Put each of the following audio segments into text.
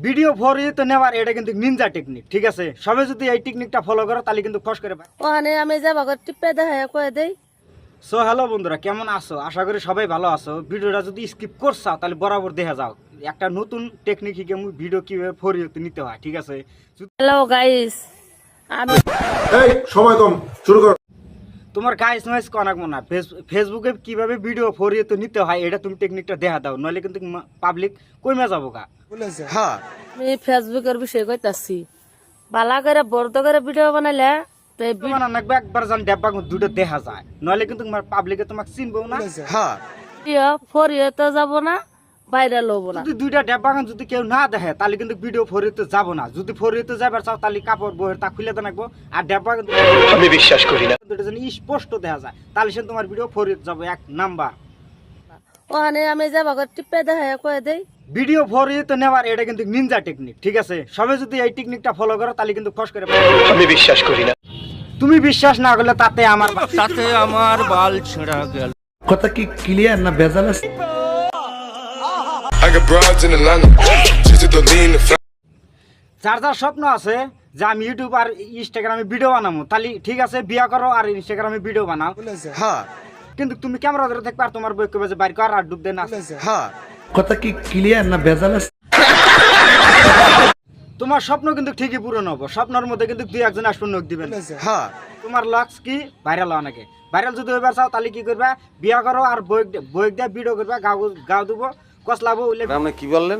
Video ভরিয়ে তো নেওয়ার এটা কিন্তু নিনজা টেকনিক, ঠিক আছে? সবাই যদি এই টেকনিকটা ফলো করো তাহলে কিন্তু ফস করে পায়। ওখানে আমি যাবা করে টিপে দেখায় কয়ে দেই। সো হ্যালো বন্ধুরা, কেমন আছো? আশা করি সবাই ভালো আছো। ভিডিওটা যদি স্কিপ করছাও তাহলে বরাবর দেখা যাও একটা নতুন টেকনিক শিখে ভিডিও কিভাবে ভরিয়ে নিতে হয়, ঠিক আছে? হ্যালো গাইস, আমি এই সময় কম, শুরু কর। তোমার গাইস নয়েস কনাক মনে হয় ফেসবুকে কিভাবে ভিডিও ভরিয়ে নিতে হয় এটা তুমি টেকনিকটা দেখা দাও, নইলে কিন্তু পাবলিক কইমা যাবো গা। হ্যাঁ, আমি ফেসবুকের বিষয়ে কইতাছি। বালা করে বড় করে ভিডিও বানাইলে তো এই তোমার নাকবে একবার জান ডেব্বা দুটো দেখা যায়, নইলে কিন্তু তোমার পাবলিকে তোমাকে চিনবো না। হ্যাঁ, ভিডিও ফরিয়ে তো যাব না, ভাইরাল হবো না। যদি দুইটা ডেব্বাগান যদি কেউ না দেখে তাহলে কিন্তু ভিডিও ফরিতে যাব না। যদি ফরিতে যাবার চাও তাহলে কাপড় বইয়ের তা খুলে তো রাখবো, আর ডেব্বা কিন্তু আমি বিশ্বাস করি না। দুটো যেন স্পষ্ট দেখা যায় তাহলে সে তোমার ভিডিও ফরিতে যাবো এক নাম্বার। ওখানে আমি যাবা করে টিপে দেখায় কয়ে দেই। ভিডিও ভরিয়ে নেওয়ার এটা কিন্তু নিনজা টেকনিক, ঠিক আছে? সবাই যদি এই টেকনিকটা ফলো করো তাহলে কিন্তু ফস করে পায়। আমি বিশ্বাস করি না। তুমি বিশ্বাস না করলে তাতে আমার বাল ছেঁড়া গেল। কথা কি ক্লিয়ার না ভেজাল আছে? I got broads in Atlanta, just to lean the যার যার স্বপ্ন আছে যে আমি ইউটিউব আর ইনস্টাগ্রামে ভিডিও বানাবো, তাহলে ঠিক আছে, বিয়া করো আর ইনস্টাগ্রামে ভিডিও বানাও। হ্যাঁ, কিন্তু তুমি ক্যামেরা ধরে থাকবে আর তোমার বই কবে যে বাইর কর আর ডুব দেন। হ্যাঁ, কথা কি ক্লিয়ার না ভেজাল আছে? তোমার স্বপ্ন কিন্তু ঠিকই পূরণ হবো। স্বপ্নের মধ্যে কিন্তু দুই একজন আসবে, নখ দিবেন। হ্যাঁ, তোমার লক্স কি ভাইরাল হওয়া নাকি? ভাইরাল যদি হইবার চাও তাহলে কি করবে, বিয়া করো আর বই দিয়ে ভিডিও করবে, গাও দেবো, কসলাবো, আপনি কি বললেন?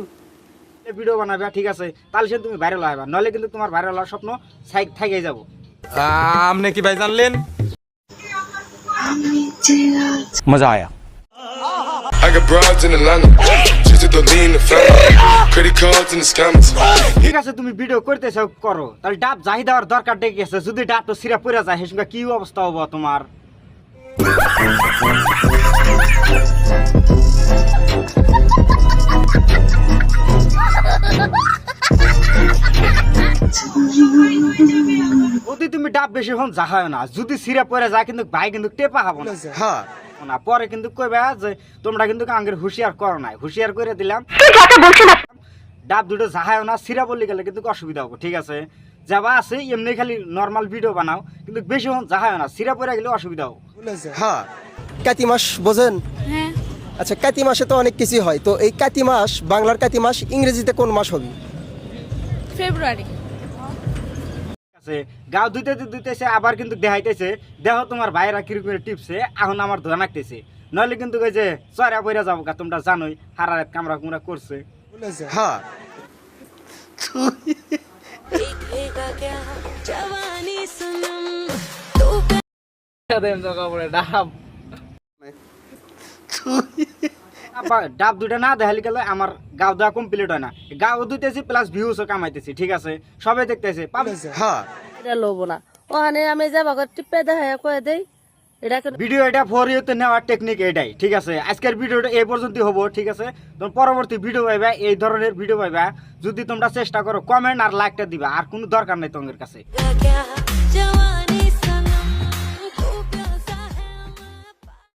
ভিডিও বানাবে, ঠিক আছে? তাহলে সে তুমি ভাইরাল হইবা, নইলে কিন্তু তোমার ভাইরাল হওয়ার স্বপ্ন থেকে যাবো। আপনি কি ভাই জানলেন? মজা আয়া। I got broads in Atlanta, just to lean the family, credit cards and the scammers. ঠিক আছে, তুমি ভিডিও করতেছো করো, তাহলে ডাব জাহি দেওয়ার দরকার ডেকে আছে। যদি ডাব তো সিরা পড়ে যায় সে কি অবস্থা হবো তোমার? যদি তুমি ডাব বেশি হন জাহায় না, যদি সিরা পড়ে যায় কিন্তু ভাই কিন্তু টেপা হবো না। হ্যাঁ, না পরে কিন্তু কইবা যে তোমরা কিন্তু আঙ্গের হুঁশিয়ার করো নাই, হুঁশিয়ার করে দিলাম। ডাব দুটো জাহায় না, সিরা বললে গেলে কিন্তু অসুবিধা হবো, ঠিক আছে? যাবা আছে এমনি খালি নর্মাল ভিডিও বানাও, কিন্তু বেশি হন জাহায় না, সিরা পড়ে গেলে অসুবিধা হবো। হ্যাঁ, কাতি মাস বোঝেন? আচ্ছা, কাতি মাসে তো অনেক কিছু হয়, তো এই কাতি মাস বাংলার কাতি মাস ইংরেজিতে কোন মাস হবে? ফেব্রুয়ারি। গাও ধুইতেছে আবার কিন্তু দেখাইতেছে, দেখো তোমার ভাইরা কিরকম টিপছে, এখন আমার ধোয়া নাকতেছে, নইলে কিন্তু ওই যে চড়া পইরা যাবো, তোমরা জানোই হারারাত কামরা কুমরা করছে। হ্যাঁ, ডাব দুটা না দেখালি গেলে আমার গাও দেওয়া কমপ্লিট হয় না। গাও ধুইতেছি প্লাস ভিউসও কামাইতেছি, ঠিক আছে? সবাই দেখতেছে। হ্যাঁ, ভাইরাল হবো না। ওখানে আমি যাবা করে টিপে দেখায় কয়ে দেই। এটা ভিডিও এটা ফরিয়ে নেওয়ার টেকনিক এটাই, ঠিক আছে? আজকের ভিডিওটা এই পর্যন্ত হবো, ঠিক আছে? তোমরা পরবর্তী ভিডিও পাইবা, এই ধরনের ভিডিও পাইবা যদি তোমরা চেষ্টা করো। কমেন্ট আর লাইকটা দিবা, আর কোনো দরকার নাই তোমাদের কাছে।